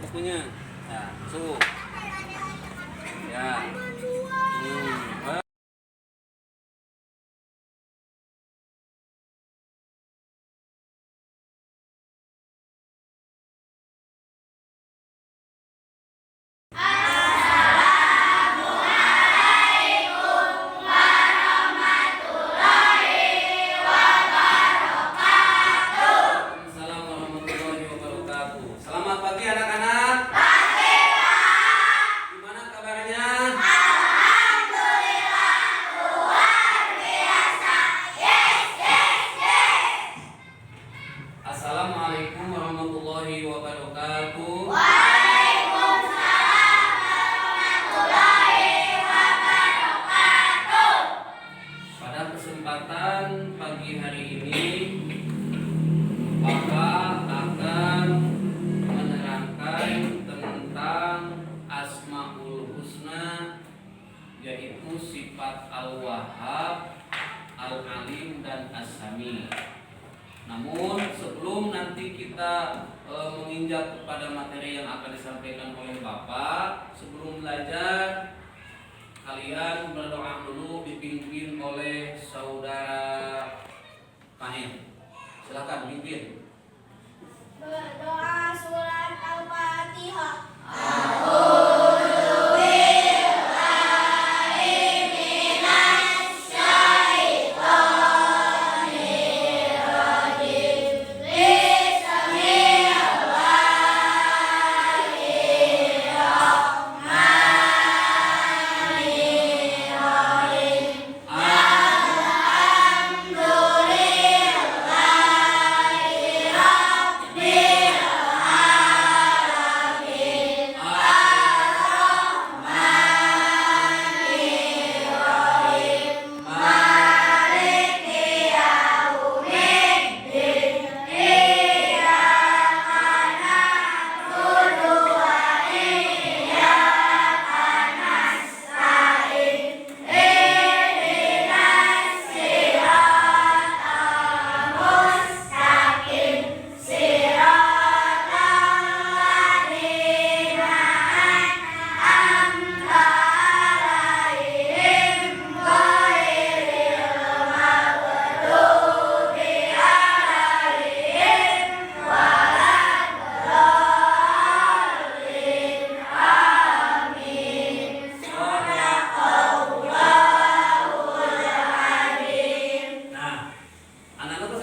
bukunya. Nah, masuk. Ya. Assalamualaikum warahmatullahi wabarakatuh. Selamat pagi anak-anak. Gimana kabarnya? Assalamualaikum warahmatullahi wabarakatuh. Pada kesempatan pagi hari ini, Bapak akan menerangkan tentang Asmaul Husna, yaitu sifat Al-Wahhab, Al-Alim, dan As-Sami. Namun sebelum nanti kita menginjak kepada materi yang akan disampaikan oleh Bapak, sebelum belajar kalian berdoa dulu dipimpin oleh saudara Fahim. Silakan pimpin. Berdoa surat Al-Fatihah.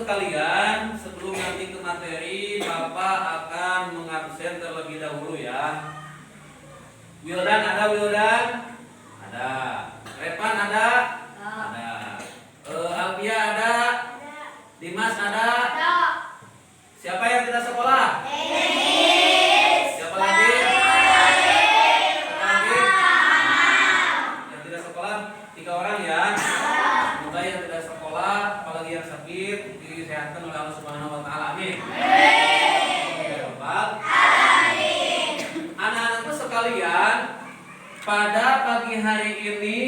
Sekalian, sebelum nanti ke materi, Bapak akan mengabsen terlebih dahulu ya. Wildan ada, Wildan? Ada. Repan ada? Ada. Alvia ada? Dimas ada? Siapa yang tidak sekolah? Siapa lagi? Siapa lagi? Yang tidak sekolah 3 orang ya. Semoga yang tidak sekolah, apalagi yang sakit, disehatkan oleh Allah Subhanahu wa taala. Amin. Anak-anakku sekalian, pada pagi hari ini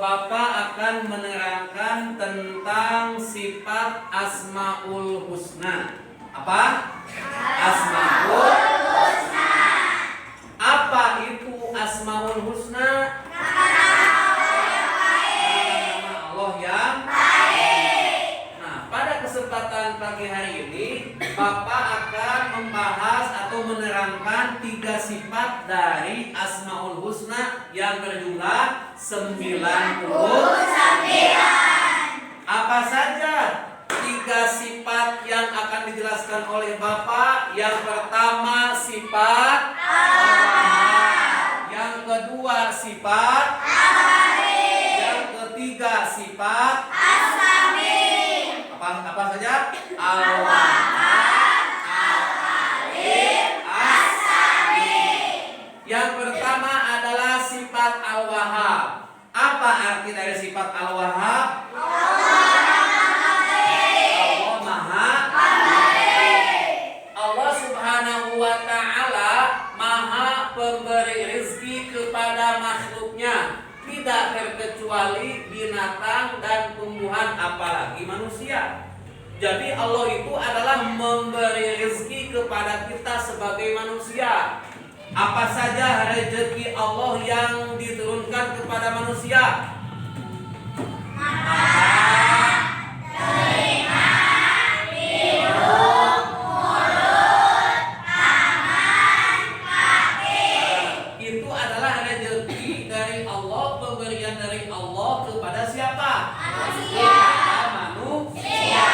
Bapak akan menerangkan tentang sifat Asmaul Husna. Apa? Asmaul Husna. Apa itu Asmaul Husna? Allah yang baik. Nah, pada kesempatan pagi hari ini Bapak akan membahas atau menerangkan 3 sifat dari Asmaul Husna yang berjumlah 99. Apa saja 3 sifat yang akan dijelaskan oleh Bapak? Yang pertama sifat Allah. Yang kedua sifat ketiga sifat As-Sami. Apa saja? Al-Wahhab, Al-Alim, As-Sami. Yang pertama adalah sifat Al-Wahhab. Apa arti dari sifat Al-Wahhab? Allah Maha Baik. Allah Subhanahu wa taala Maha pemberi rezeki kepada makhluknya, tidak terkecuali binatang dan tumbuhan, apalagi manusia. Jadi Allah itu adalah memberi rezeki kepada kita sebagai manusia. Apa saja rezeki Allah yang diturunkan kepada manusia? Itu adalah rezeki dari Allah, pemberian dari Allah kepada siapa? Manusia. Manusia.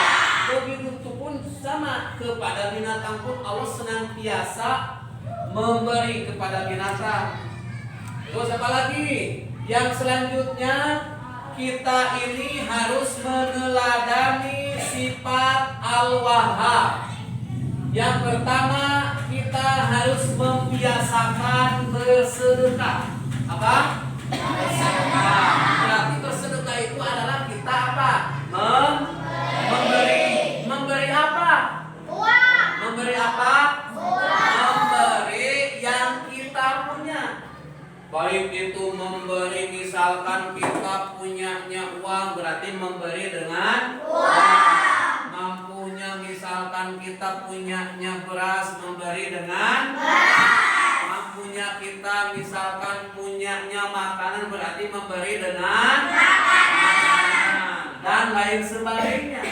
Begitu pun sama kepada binatang pun Allah senantiasa memberi kepada binatang. Terus apa lagi? Yang selanjutnya kita ini harus meneladani sifat Al-Wahhab. Yang pertama kita harus membiasakan bersedekah. Apa? Bersedekah. Berarti bersedekah itu adalah kita apa? Memberi. Memberi apa? Uang. Memberi apa? Memberi yang kita punya. Baik itu memberi, misalkan kita punyanya uang, berarti memberi dengan uang. Mampunya misalkan kita punyanya beras, memberi dengan beras. Mampunya kita misalkan punyanya makanan, berarti memberi dengan makanan dan lain sebagainya.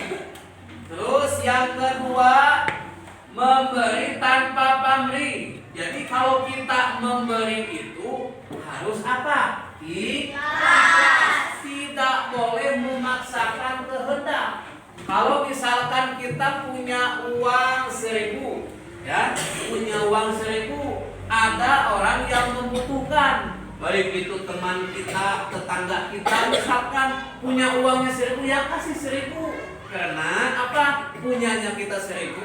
Terus yang kedua, memberi tanpa pamrih. Jadi kalau kita memberi itu harus apa? Ikhlas. Tidak boleh memaksakan kehendak. Kalau misalkan kita punya uang 1.000, ya, punya uang 1.000, ada orang yang membutuhkan, baik itu teman kita, tetangga kita, misalkan punya uangnya 1.000, ya kasih 1.000. Karena apa? Punyanya kita 1.000,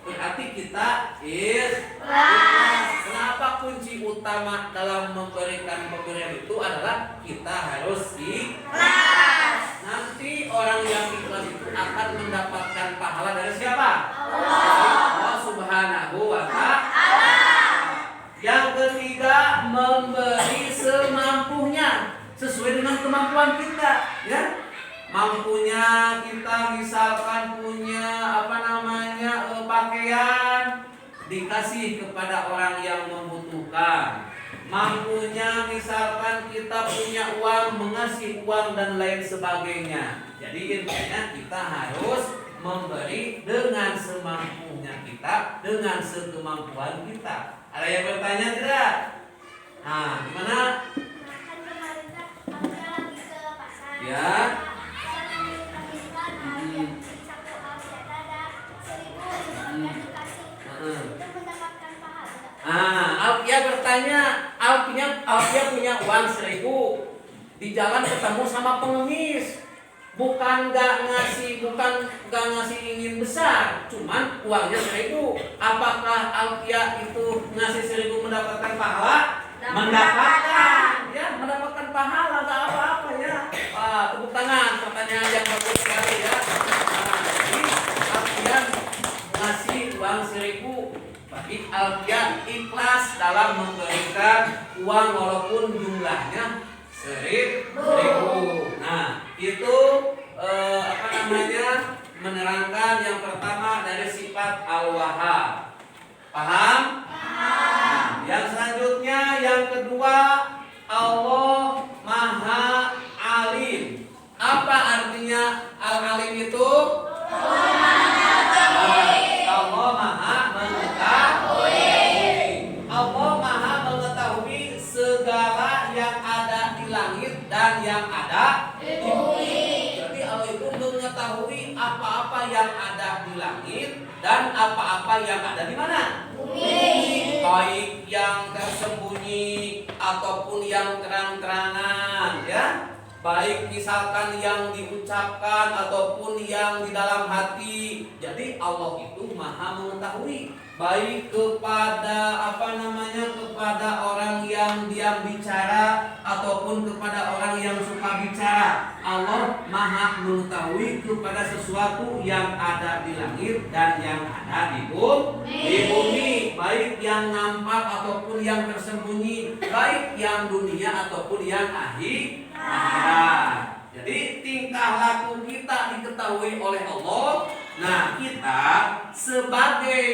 berarti kita ikhlas. Kenapa kunci utama dalam memberikan pemberian itu adalah kita harus ikhlas. Nanti orang yang ikhlas itu akan mendapatkan pahala dari siapa? Allah Subhanahu wa ta'ala. Yang ketiga, memberi semampunya, sesuai dengan kemampuan kita, ya. Mampunya kita misalkan punya pakaian, dikasih kepada orang yang membutuhkan. Mampunya misalkan kita punya uang, mengasih uang dan lain sebagainya. Jadi intinya kita harus memberi dengan semampunya kita, dengan sekemampuan kita. Ada yang bertanya tidak? Nah, gimana? Kan kemarin kan aku lagi ke pasar. Ya. Alfia bertanya, Alfia punya uang 1.000, di jalan ketemu sama pengemis, bukan nggak ngasih ingin besar, cuman uangnya 1.000. Apakah Alfia itu ngasih 1.000 mendapatkan pahala? Mendapatkan, ya, mendapatkan pahala, nggak apa-apa ya. Tepuk tangan, pertanyaan yang bagus sekali ya. Jadi Alfia ngasih uang 1.000. Bagi Alfia ikhlas dalam memberikan uang walaupun jumlahnya 1.000. Nah, itu menerangkan yang pertama dari sifat Al-Wahhab. Paham? Nah, yang selanjutnya yang kedua, Allah Maha Alim. Apa artinya Al-Alim itu? Allah Maha mengetahui. Allah Maha mengetahui segala yang ada di langit dan yang ada di bumi. Jadi Allah itu mengetahui apa-apa yang ada di langit dan apa-apa yang ada di mana? Bumi. Baik yang tersembunyi ataupun yang terang-terangan, ya. Baik misalkan yang diucapkan ataupun yang di dalam hati. Jadi Allah itu Maha mengetahui, baik kepada kepada orang yang diam bicara ataupun kepada orang yang suka bicara. Allah Maha mengetahui kepada sesuatu yang ada di langit dan yang ada di bumi, baik yang nampak ataupun yang tersembunyi, baik yang dunia ataupun yang akhirat. Jadi tingkah laku kita diketahui oleh Allah, Nah, kita sebagai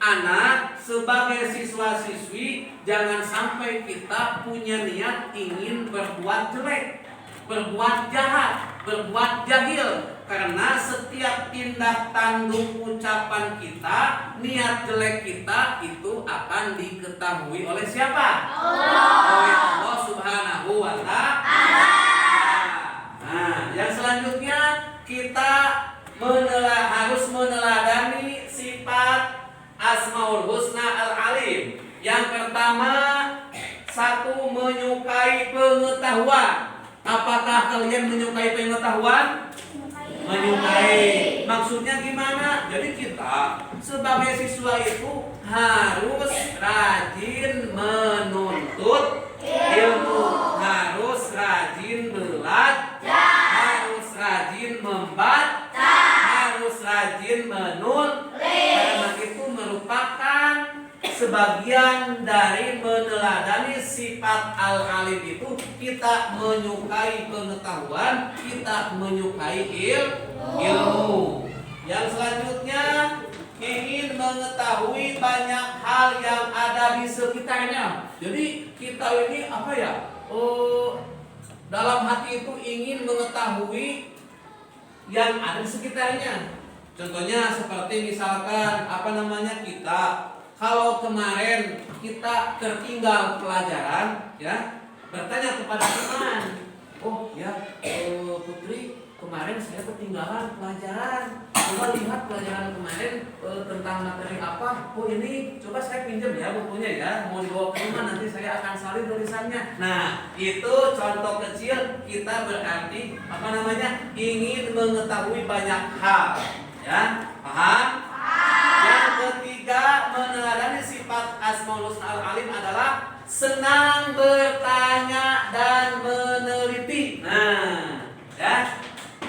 anak, sebagai siswa-siswi, jangan sampai kita punya niat ingin berbuat jelek, berbuat jahat, berbuat jahil. Karena setiap tindak tanduk ucapan kita, niat jelek kita itu akan diketahui oleh siapa? Oleh Allah Subhanahu wa Ta'ala. Nah, yang selanjutnya kita harus meneladani sifat Asmaul Husna Al-Alim. Yang pertama, satu, menyukai pengetahuan. Apakah kalian menyukai pengetahuan? Menyukai. Maksudnya gimana? Jadi kita sebagai siswa itu harus rajin menuntut ilmu, harus rajin belajar, harus rajin membaca, harus rajin menulis. Karena itu merupakan sebagian dari meneladani sifat al-alim itu. Kita menyukai pengetahuan, kita menyukai ilmu. Yang selanjutnya, ingin mengetahui banyak hal yang ada di sekitarnya. Jadi kita ini apa ya? Dalam hati itu ingin mengetahui yang ada di sekitarnya. Contohnya seperti misalkan kita kalau kemarin kita tertinggal pelajaran, ya, bertanya kepada teman, oh ya, Putri, kemarin saya ketinggalan pelajaran. Coba lihat pelajaran kemarin tentang materi apa. Oh ini, coba saya pinjam ya bukunya ya, mau dibawa ke rumah, nanti saya akan salin tulisannya. Nah, itu contoh kecil kita berarti ingin mengetahui banyak hal, ya, paham? Yang ketiga, meneladani sifat Asmaul Husna Al-Alim adalah senang bertanya dan meneliti. Nah, ya,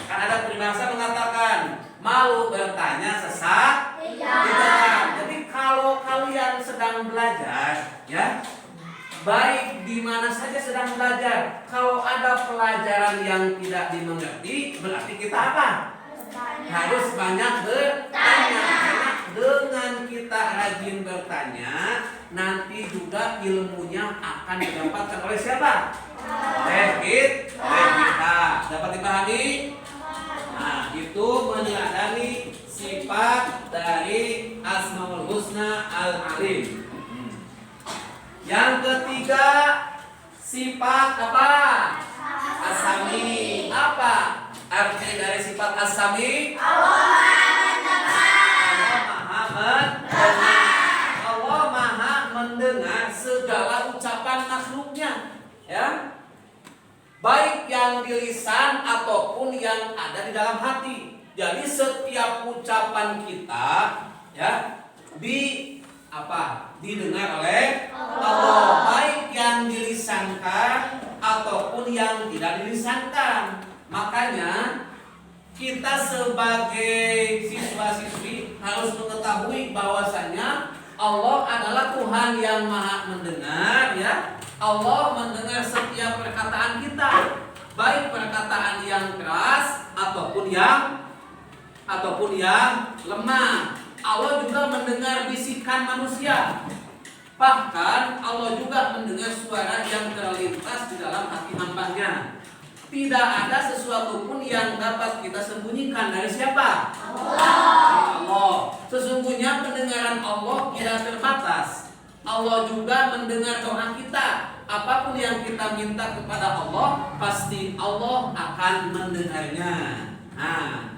kan ada peribahasa mengatakan malu bertanya sesat tidak. Jadi kalau kalian sedang belajar, ya, baik di mana saja sedang belajar, kalau ada pelajaran yang tidak dimengerti, berarti kita apa? Harus banyak bertanya. Karena dengan kita rajin bertanya, nanti juga ilmunya akan didapatkan oleh siapa? Oleh kita. Dapat dipahami? Nah, itu meneladani sifat dari Asmaul Husna Al-Alim. Yang ketiga, sifat apa? As-Sami. Apa arti dari sifat As-Sami? Allah Maha mendengar segala ucapan makhluknya, ya, baik yang di lisan ataupun yang ada di dalam hati. Jadi setiap ucapan kita, ya, didengar oleh Allah, baik yang dilisankan ataupun yang tidak dilisankan. Makanya kita sebagai siswa-siswi harus mengetahui bahwasanya Allah adalah Tuhan yang Maha mendengar, ya. Allah mendengar setiap perkataan kita, baik perkataan yang keras ataupun yang lemah. Allah juga mendengar bisikan manusia. Bahkan Allah juga mendengar suara yang terlintas di dalam hati hamba-Nya. Tidak ada sesuatu pun yang dapat kita sembunyikan dari siapa? Allah. Sesungguhnya pendengaran Allah tidak terbatas. Allah juga mendengar doa kita. Apapun yang kita minta kepada Allah, pasti Allah akan mendengarnya. Nah,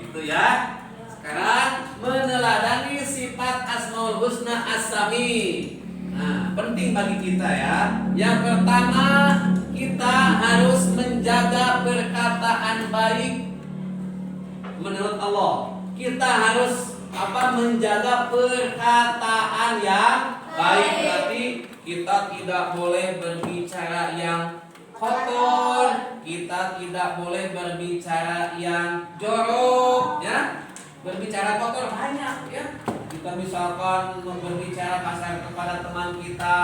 itu ya. Sekarang meneladani sifat Asmaul Husna As-Sami. Nah, penting bagi kita, ya. Yang pertama, kita harus menjaga perkataan baik menurut Allah. Kita harus menjaga perkataan yang baik. Berarti kita tidak boleh berbicara yang kotor, kita tidak boleh berbicara yang jorok, ya. Berbicara kotor banyak, ya. Kita misalkan berbicara kasar kepada teman kita,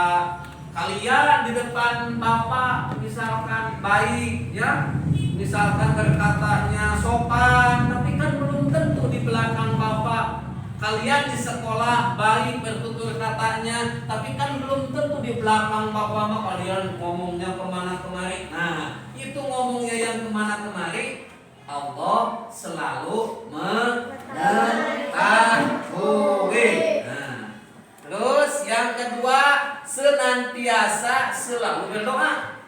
kalian di depan bapak misalkan baik, ya, misalkan berkatanya sopan, tapi kan belum tentu di belakang belakang bapak. Kalian di sekolah baik bertutur katanya, tapi kan belum tentu di belakang bapak mah kalian ngomongnya kemana kemari. Nah, itu ngomongnya yang kemana kemari, Allah selalu mengetahui. Nah, terus yang kedua, senantiasa selalu berdoa.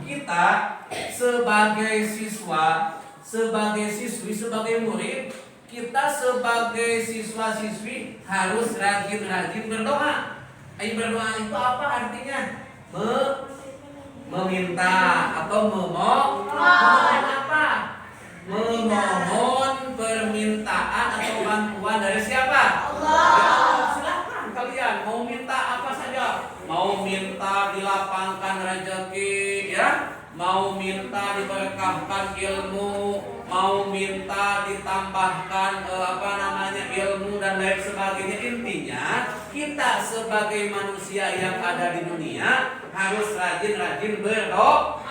Kita sebagai siswa, sebagai siswi, sebagai murid, kita sebagai siswa-siswi harus rajin-rajin berdoa. Berdoa itu apa artinya? Meminta atau memohon apa? Memohon permintaan atau bantuan dari siapa? Allah. Silakan kalian mau minta apa saja. Mau minta dilapangkan rezeki, ya? Mau minta diberkahkan ilmu, mau minta ditambahkan ilmu dan lain sebagainya. Intinya kita sebagai manusia yang ada di dunia harus rajin-rajin berdoa.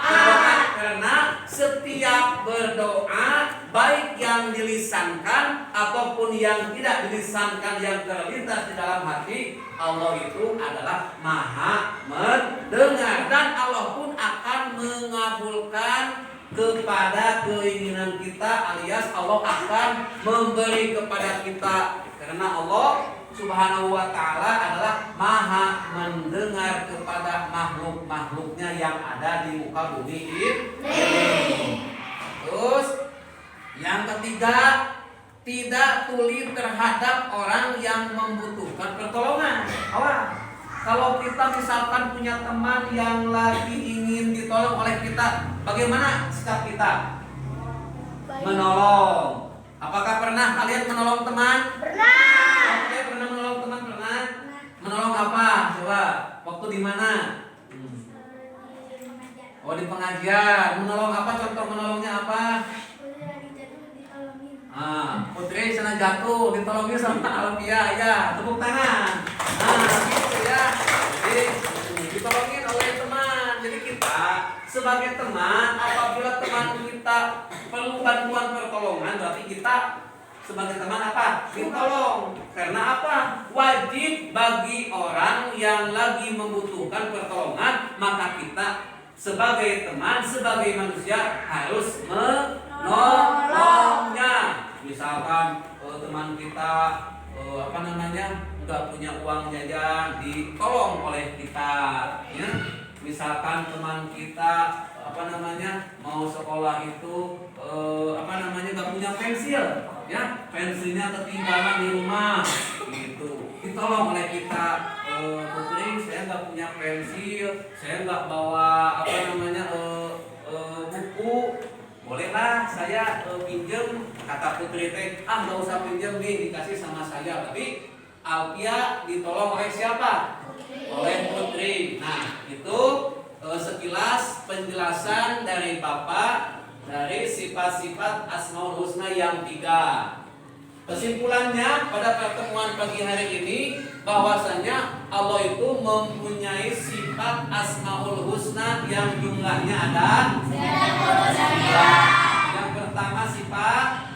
Karena setiap berdoa, baik yang dilisankan ataupun yang tidak dilisankan, yang terlintas di dalam hati, Allah itu adalah Maha mendengar, dan Allah pun akan mengabulkan kepada keinginan kita, alias Allah akan memberi kepada kita, karena Allah Subhanahu wa ta'ala adalah Maha mendengar kepada makhluk-makhluknya yang ada di muka bumi ini. Terus yang ketiga, tidak tuli terhadap orang yang membutuhkan pertolongan. Kalau kita misalkan punya teman yang lagi ingin ditolong oleh kita, bagaimana sikap kita? Menolong. Apakah pernah kalian menolong teman? Pernah. Oke, pernah menolong teman, pernah? Menolong apa? Coba, waktu di mana? Oh, di pengajian. Menolong apa? Contoh menolongnya apa? Putri sana jatuh, ditolongin sama Alfia, ya, tepuk tangan. Gitu ya. Jadi ditolongin oleh teman. Jadi kita sebagai teman, apabila teman kita perlu bantuan pertolongan, berarti kita sebagai teman apa? Ditolong. Karena apa? Wajib bagi orang yang lagi membutuhkan pertolongan, maka kita sebagai teman, sebagai manusia harus menolongnya. Misalkan teman kita nggak punya uang jajan, ditolong oleh kita, ya. Misalkan teman kita mau sekolah itu nggak punya pensil, ya, pensilnya ketinggalan di rumah, gitu, ditolong oleh kita. Putri, saya nggak punya pensil, saya nggak bawa buku, bolehlah saya pinjem. Kata Putri teh, nggak usah pinjem nih, dikasih sama saya. Tapi Alfia ditolong oleh siapa? Oleh Putri. Nah, itu sekilas penjelasan dari Bapak dari sifat-sifat Asmaul Husna yang 3. Kesimpulannya pada pertemuan pagi hari ini, bahwasanya Allah itu mempunyai sifat Asmaul Husna yang jumlahnya ada 9. Yang pertama sifat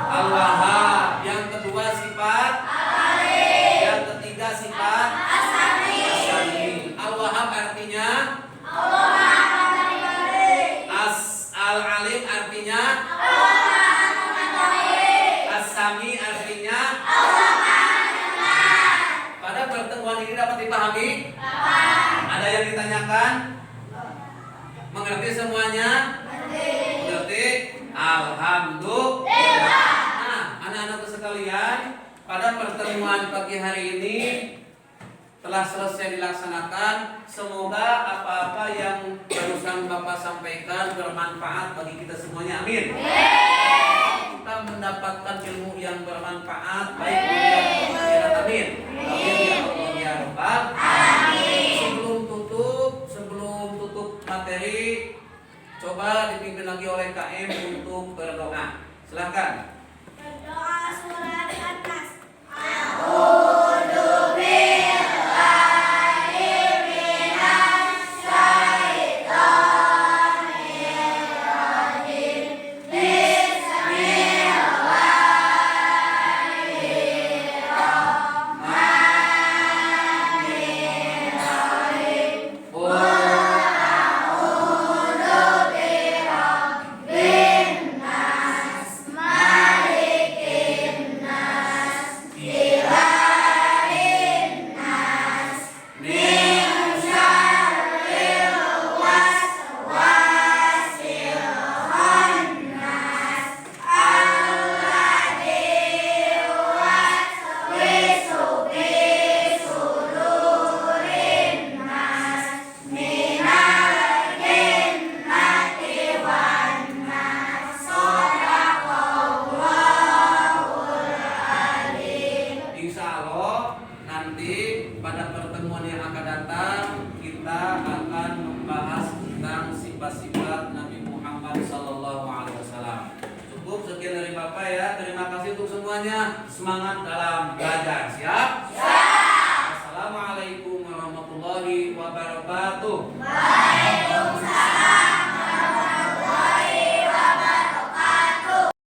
Al-Wahhab, yang kedua sifat Al-Alim, yang ketiga sifat As-Sami. Al-Wahhab artinya Allah Maha memberi. Al-Alim artinya Allah Maha mengetahui. As-Sami artinya Allah Maha mendengar. Pada pertemuan ini dapat dipahami? Ada yang ditanyakan? Mengerti semuanya? Mengerti? Alhamdulillah. Nah, anak-anakku sekalian, pada pertemuan pagi hari ini telah selesai dilaksanakan. Semoga apa-apa yang barusan Bapak sampaikan bermanfaat bagi kita semuanya. Amin. Kita mendapatkan ilmu yang bermanfaat baik dunia maupun akhirat. Amin. Amin ya Allah ya Rabbal alamin. Sebelum tutup materi, coba dipimpin lagi oleh KM untuk berdoa. Silakan. Berdoa surat An-Nas. Bismillahirrahmanirrahim. sifat-sifat Nabi Muhammad SAW. Cukup sekian dari Bapak ya. Terima kasih untuk semuanya. Semangat dalam belajar. Siap?